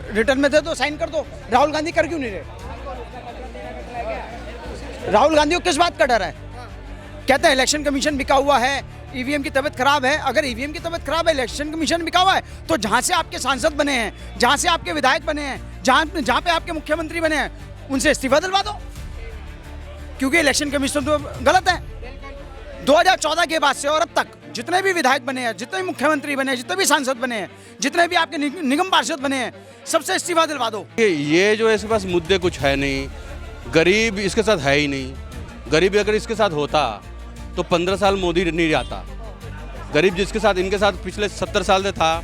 Return में दे दो, sign कर दो। राहुल गांधी कर क्यों नहीं रहे? राहुल गांधी को किस बात का डर है? कहते हैं इलेक्शन कमीशन बिका हुआ है, ईवीएम की तबीयत खराब है। अगर ईवीएम की तबीयत खराब है, इलेक्शन कमीशन बिका हुआ है, तो जहां से आपके सांसद बने हैं, जहां से आपके विधायक बने हैं, जहां पे आपके मुख्यमंत्री बने हैं, उनसे इस्तीफा दिलवा दो, क्योंकि इलेक्शन कमीशन तो गलत है। 2014 के बाद से और अब तक जितने भी विधायक बने हैं, जितने भी मुख्यमंत्री बने हैं, जितने भी सांसद बने हैं, जितने भी आपके निगम पार्षद बने हैं, सबसे इस्तीफा दिलवा दो। ये जो इसके पास मुद्दे कुछ है नहीं, गरीब इसके साथ है ही नहीं। गरीब अगर इसके साथ होता तो 15 साल मोदी नहीं आता। गरीब जिसके साथ इनके साथ पिछले 70 साल से था,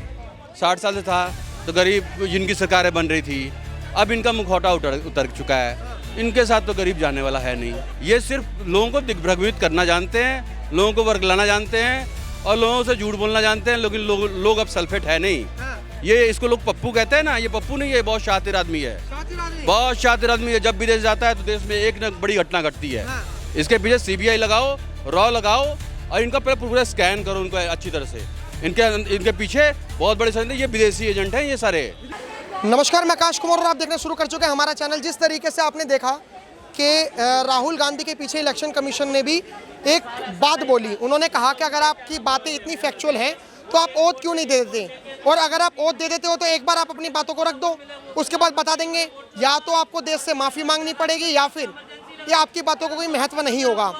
60 साल से था, तो गरीब जिनकी सरकारें बन रही थी, अब इनका मुखौटा उतर चुका है। इनके साथ तो गरीब जाने वाला है नहीं। ये सिर्फ लोगों को दिग्भ्रमित करना जानते हैं, लोगों को वर्गलाना जानते हैं और लोगों से झूठ बोलना जानते हैं। लेकिन लोग अब सल्फेट है नहीं। ये इसको लोग पप्पू कहते हैं ना, ये पप्पू नहीं है, बहुत शातिर आदमी है, बहुत शातिर आदमी है। जब विदेश जाता है तो देश में एक न बड़ी घटना घटती है। इसके पीछे सीबीआई लगाओ, रॉ लगाओ और इनका पूरा स्कैन करो उनको अच्छी तरह से। इनके पीछे बहुत बड़े संदेश, ये विदेशी एजेंट हैं ये सारे। नमस्कार, मैं आकाश कुमार और आप देखना शुरू कर चुके हैं हमारा चैनल। जिस तरीके से आपने देखा कि राहुल गांधी के पीछे इलेक्शन कमीशन ने भी एक बात बोली। उन्होंने कहा कि अगर आपकी बातें इतनी फैक्चुअल हैं तो आप ओथ क्यों नहीं दे देते, और अगर आप ओथ दे देते हो तो एक बार आप अपनी बातों को रख दो, उसके बाद बता देंगे या तो आपको देश से माफ़ी मांगनी पड़ेगी या फिर ये आपकी बातों को कोई महत्व नहीं होगा।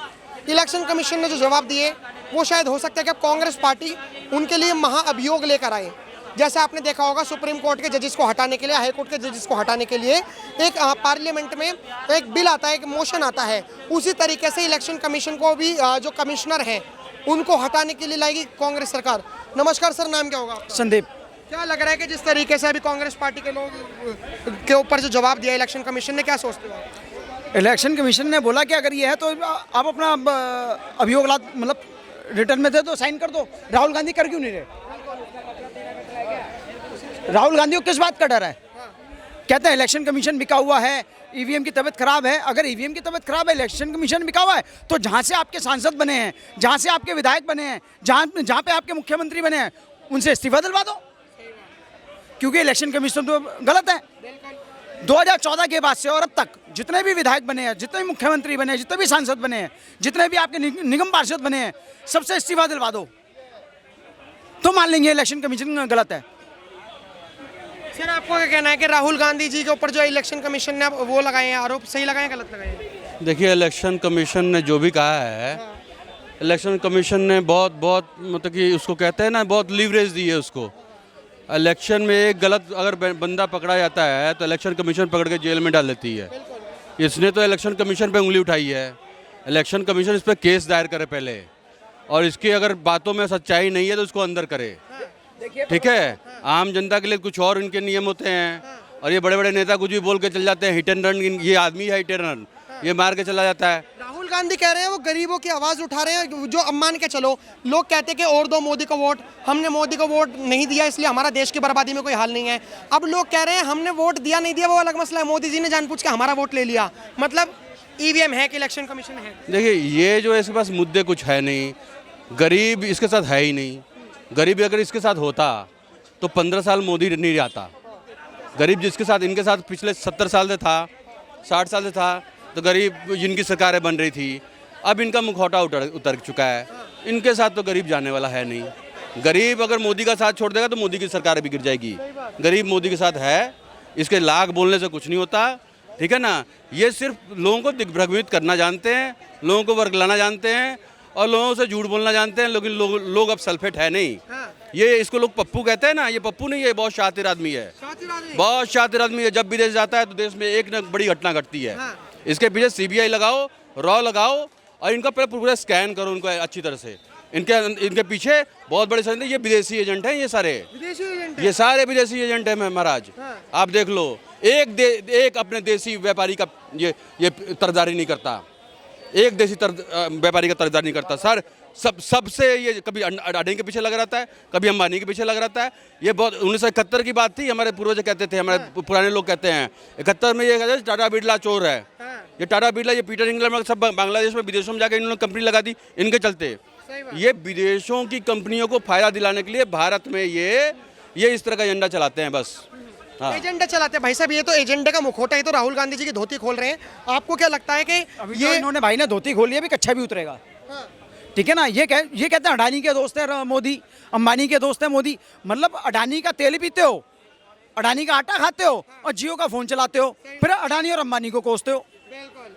इलेक्शन कमीशन ने जो जवाब दिए वो शायद हो सकता है कि अब कांग्रेस पार्टी उनके लिए महाअभियोग लेकर आए। जैसे आपने देखा होगा, सुप्रीम कोर्ट के जजेस को हटाने के लिए, हाई कोर्ट के जजेस को हटाने के लिए एक पार्लियामेंट में एक बिल आता है, एक मोशन आता है। उसी तरीके से इलेक्शन कमीशन को भी जो कमिश्नर हैं उनको हटाने के लिए लाएगी कांग्रेस सरकार। नमस्कार सर, नाम क्या होगा? संदीप। क्या लग रहा है कि जिस तरीके से अभी कांग्रेस पार्टी के लोग के ऊपर जो जवाब दिया इलेक्शन कमीशन ने, क्या सोचते हो? इलेक्शन कमीशन ने बोला कि अगर ये है तो आप अपना अभियोग मतलब रिटर्न में दे दो, साइन कर दो। राहुल गांधी कर क्यों नहीं रहे? राहुल गांधी को किस बात का डर है? कहते हैं इलेक्शन कमीशन बिका हुआ है, ईवीएम की तबीयत खराब है। अगर ईवीएम की तबीयत खराब है, इलेक्शन कमीशन बिका हुआ है, तो जहां से आपके सांसद बने हैं, जहां से आपके विधायक बने हैं, जहां पे आपके मुख्यमंत्री बने हैं, उनसे इस्तीफा दिलवा दो, क्योंकि इलेक्शन कमीशन तो गलत है। 2014 के बाद से और अब तक जितने भी विधायक बने हैं, जितने भी मुख्यमंत्री बने हैं, जितने भी सांसद बने हैं, जितने भी आपके निगम पार्षद बने हैं, सबसे इस्तीफा दिलवा दो, तो मान लेंगे इलेक्शन कमीशन गलत है। सर, आपको क्या कहना है कि राहुल गांधी जी के ऊपर जो इलेक्शन कमीशन ने वो लगाए हैं आरोप, सही लगाए गलत लगाए हैं? देखिए, इलेक्शन कमीशन ने जो भी कहा है, इलेक्शन कमीशन ने बहुत मतलब कि उसको कहते हैं ना, बहुत लीवरेज दी है उसको। इलेक्शन में एक गलत अगर बंदा पकड़ा जाता है तो इलेक्शन कमीशन पकड़ के जेल में डाल देती है। इसने तो इलेक्शन कमीशन पे उंगली उठाई है। इलेक्शन कमीशन इस पर केस दायर करे पहले, और इसकी अगर बातों में सच्चाई नहीं है तो उसको अंदर करे। ठीक है, आम जनता के लिए कुछ और इनके नियम होते हैं, और ये बड़े बड़े नेता कुछ भी बोल के चल जाते हैं। हिट एंड रन, ये आदमी है हिट एंड रन, ये मार के चला जाता है। राहुल गांधी कह रहे हैं वो गरीबों की आवाज उठा रहे हैं। जो अब मान के चलो, लोग कहते हैं कि और दो मोदी को वोट, हमने मोदी को वोट नहीं दिया इसलिए हमारा देश की बर्बादी में कोई हाल नहीं है। अब लोग कह रहे हैं हमने वोट दिया नहीं दिया वो अलग मसला है, मोदी जी ने जानबूझ के हमारा वोट ले लिया। मतलब ईवीएम है कि इलेक्शन कमीशन है? देखिए, ये जो इसके पास मुद्दे कुछ है नहीं, गरीब इसके साथ है ही नहीं। गरीब अगर इसके साथ होता तो 15 साल मोदी नहीं आता। गरीब जिसके साथ इनके साथ पिछले 70 साल से था, 60 साल से था, तो गरीब जिनकी सरकारें बन रही थी, अब इनका मुखौटा उतर चुका है। इनके साथ तो गरीब जाने वाला है नहीं। गरीब अगर मोदी का साथ छोड़ देगा तो मोदी की सरकार भी गिर जाएगी। गरीब मोदी के साथ है, इसके लाख बोलने से कुछ नहीं होता। ठीक है ना, ये सिर्फ लोगों को दिग्भ्रमित करना जानते हैं, लोगों को वर्गलाना जानते हैं और लोगों से झूठ बोलना जानते हैं। लेकिन लोग अब सल्फेट है नहीं। ये इसको लोग पप्पू कहते हैं ना, ये पप्पू नहीं है, बहुत शातिर आदमी है, बहुत शातिर आदमी है। जब विदेश जाता है तो देश में एक न बड़ी घटना घटती है। इसके पीछे सीबीआई लगाओ, रॉ लगाओ और इनका पूरा स्कैन करो उनको अच्छी तरह से। इनके पीछे बहुत बड़े संदेश, ये विदेशी एजेंट हैं ये सारे, ये सारे विदेशी एजेंट हैं महाराज। आप देख लो, एक अपने देसी व्यापारी का ये तरफदारी नहीं करता, एक देसी व्यापारी का तरफदारी नहीं करता। सर, सबसे ये कभी अडानी के पीछे लगा रहता है, कभी अंबानी के पीछे लगा रहता है। ये बहुत 1971 की बात थी, हमारे पूर्वज कहते थे, हमारे पुराने लोग कहते हैं 71 में ये कहते थे टाटा बिरला चोर है। ये टाटा बिरला, ये पीटर इंग्लैंड, सब बांग्लादेश में विदेशों में जाकर इन्होंने कंपनी लगा दी इनके चलते। ये विदेशों की कंपनियों को फायदा दिलाने के लिए भारत में ये इस तरह का एजेंडा चलाते हैं बस। हाँ। एजेंडा चलाते हैं भाई साहब, ये तो एजेंडे का मुखौटा है, तो राहुल गांधी जी की धोती खोल रहे हैं। आपको क्या लगता है कि अभी ये ये इन्होंने भाई ने धोती खोली है, अभी कच्छा भी उतरेगा। हाँ, ठीक है ना, ये कहते हैं अडानी के दोस्त है मोदी, अंबानी के दोस्त है मोदी। मतलब अडानी का तेल पीते हो, अडानी का आटा खाते हो और जियो का फोन चलाते हो, फिर अडानी और अंबानी को कोसते हो। बिल्कुल।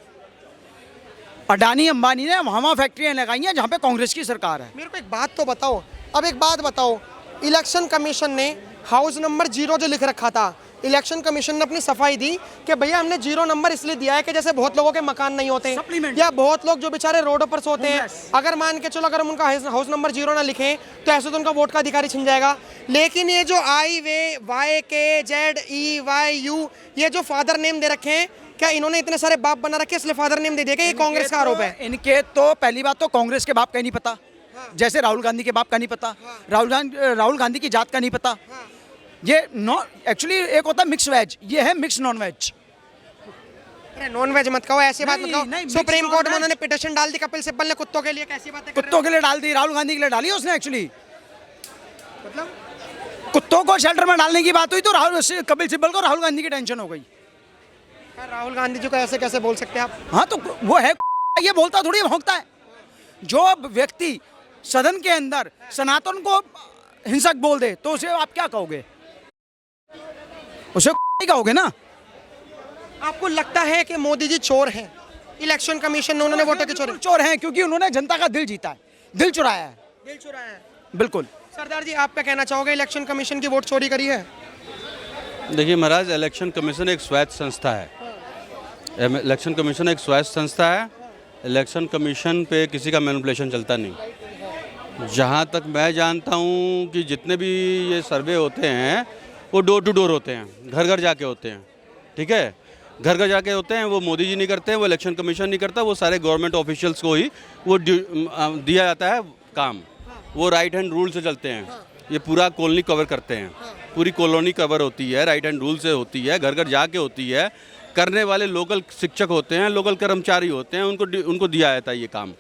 अडानी अंबानी ने वहाँ फैक्ट्रियाँ लगाई हैं जहाँ पे कांग्रेस की सरकार है। मेरे को एक बात तो बताओ, अब एक बात बताओ, इलेक्शन कमीशन ने हाउस नंबर 0 जो लिख रखा था, इलेक्शन कमीशन ने अपनी सफाई दी कि भैया हमने 0 नंबर इसलिए दिया है कि जैसे बहुत लोगों के मकान नहीं होते Supplement। या बहुत लोग जो बेचारे रोडों पर सोते हैं, Homeless। अगर मान के चलो अगर हम उनका हाउस नंबर 0 ना लिखें तो ऐसे तो उनका वोट का अधिकार छिन जाएगा। लेकिन ये जो IVYKZEYU ये जो फादर नेम दे रखे हैं, क्या इन्होंने इतने सारे बाप बना रखे इसलिए फादर नेम दे दिया? कि ये कांग्रेस का आरोप है? इनके तो पहली बात तो कांग्रेस के बाप का ही नहीं पता, जैसे राहुल गांधी के बाप का नहीं पता, राहुल गांधी की जात का नहीं पता। ये एक्चुअली एक होता है मिक्स वेज, ये है मिक्स नॉन वेज। अरे नॉन वेज मत कहो, ऐसी बात मत नहीं, कहो। नहीं, सुप्रीम mixed कोर्ट में non-veg। उन्होंने पिटीशन डाल दी कपिल सिब्बल ने कुत्तों के लिए, कैसी बातें कर रहे कुत्तों के लिए डाल दी, राहुल गांधी के लिए डाली उसने एक्चुअली। हो? मतलब कुत्तों को शेल्टर में डालने की बात हुई तो कपिल सिब्बल को राहुल गांधी की टेंशन हो गई। राहुल गांधी जी को ऐसे कैसे बोल सकते हैं आप? हाँ तो वो है, ये बोलता थोड़ी भौंकता है। जो व्यक्ति सदन के अंदर सनातन को हिंसक बोल दे तो उसे आप क्या कहोगे? उसे ही कहोगे ना। आपको लगता है कि मोदी जी चोर हैं? इलेक्शन कमीशन ने उन्होंने वोटों के चोरी, चोर हैं क्योंकि उन्होंने जनता का दिल जीता है, दिल चुराया है। दिल चुराया है। बिल्कुल। सरदार जी आप क्या कहना चाहोगे, इलेक्शन कमीशन की वोट चोरी करी है? देखिए महाराज, इलेक्शन कमीशन एक स्वायत्त संस्था है। इलेक्शन कमीशन एक स्वायत्त संस्था है। इलेक्शन कमीशन पे किसी का मैनिपुलेशन चलता नहीं। जहाँ तक मैं जानता हूँ कि जितने भी ये सर्वे होते हैं वो डोर टू डोर होते हैं, घर घर जाके होते हैं। ठीक है, घर घर जाके होते हैं। वो मोदी जी नहीं करते हैं, वो इलेक्शन कमीशन नहीं करता, वो सारे गवर्नमेंट ऑफिशियल्स को ही वो दिया जाता है काम। वो राइट हैंड रूल से चलते हैं। ये पूरा कॉलोनी कवर करते हैं, पूरी कॉलोनी कवर होती है, राइट हैंड रूल से होती है, घर घर जाके होती है। करने वाले लोकल शिक्षक होते हैं, लोकल कर्मचारी होते हैं, उनको दिया जाता है ये काम,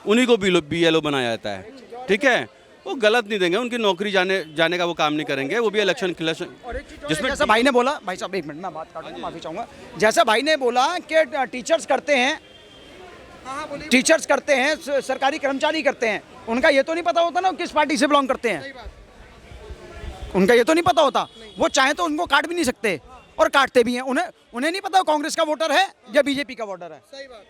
उन्हीं को BLO बनाया जाता है। ठीक है, वो गलत नहीं देंगे, उनकी नौकरी जाने का वो काम नहीं करेंगे, वो भी इलेक्शन जिसमें जैसा भाई ने बोला, भाई साहब एक मिनट मैं बात काटूंगा, माफी चाहूंगा। जैसा भाई ने बोला कि टीचर्स करते हैं, सरकारी कर्मचारी करते हैं, उनका ये तो नहीं पता होता ना किस पार्टी से बिलोंग करते हैं। उनका ये तो नहीं पता होता, वो चाहे तो उनको काट भी नहीं सकते और काटते भी हैं। उन्हें नहीं पता कांग्रेस का वोटर है या बीजेपी का वोटर है। सही बात।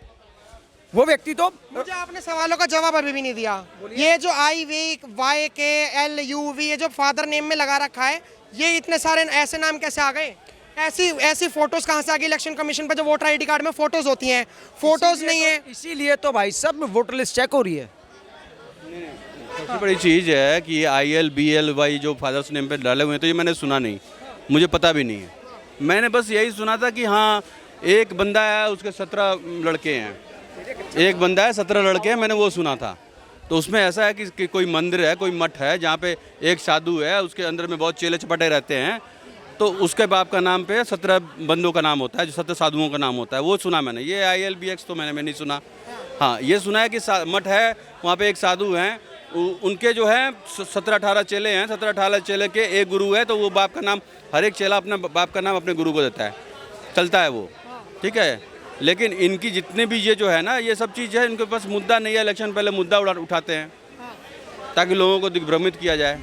वो व्यक्ति तो मुझे आपने सवालों का जवाब अभी भी नहीं दिया। ये जो IVYKLUV ये जो फादर नेम में लगा रखा है, ये इतने सारे ऐसे नाम कैसे आ गए? ऐसी फोटोज कहाँ से आ गई? इलेक्शन कमीशन पर जो वोटर ID कार्ड में फोटोज होती हैं, फोटोज नहीं है। इसीलिए तो भाई सब वोटर लिस्ट चेक हो रही है। सबसे बड़ी चीज़ है कि ILBLY जो फादर्स नेम पे डाले हुए हैं, तो ये मैंने सुना नहीं, मुझे पता भी नहीं है। मैंने बस यही सुना था कि हाँ एक बंदा है, उसके 17 लड़के हैं, एक बंदा है 17 लड़के हैं, मैंने वो सुना था। तो उसमें ऐसा है कि कोई मंदिर है, कोई मठ है जहाँ पे एक साधु है, उसके अंदर में बहुत चेले चपटे रहते हैं, तो उसके बाप का नाम पे 17 बंदों का नाम होता है, जो 17 साधुओं का नाम होता है, वो सुना मैंने। ये ILBX तो मैंने नहीं सुना। हाँ ये सुना है कि मठ है, वहाँ पे एक साधु हैं, उनके जो है 17-18 चेले हैं, 17-18 चेले के एक गुरु है, तो वो बाप का नाम, हर एक चेला अपना बाप का नाम अपने गुरु को देता है, चलता है वो। ठीक है, लेकिन इनकी जितने भी ये जो है ना, ये सब चीज़ है, इनके पास मुद्दा नहीं है। इलेक्शन पहले मुद्दा उठाते हैं ताकि लोगों को दिग्भ्रमित किया जाए।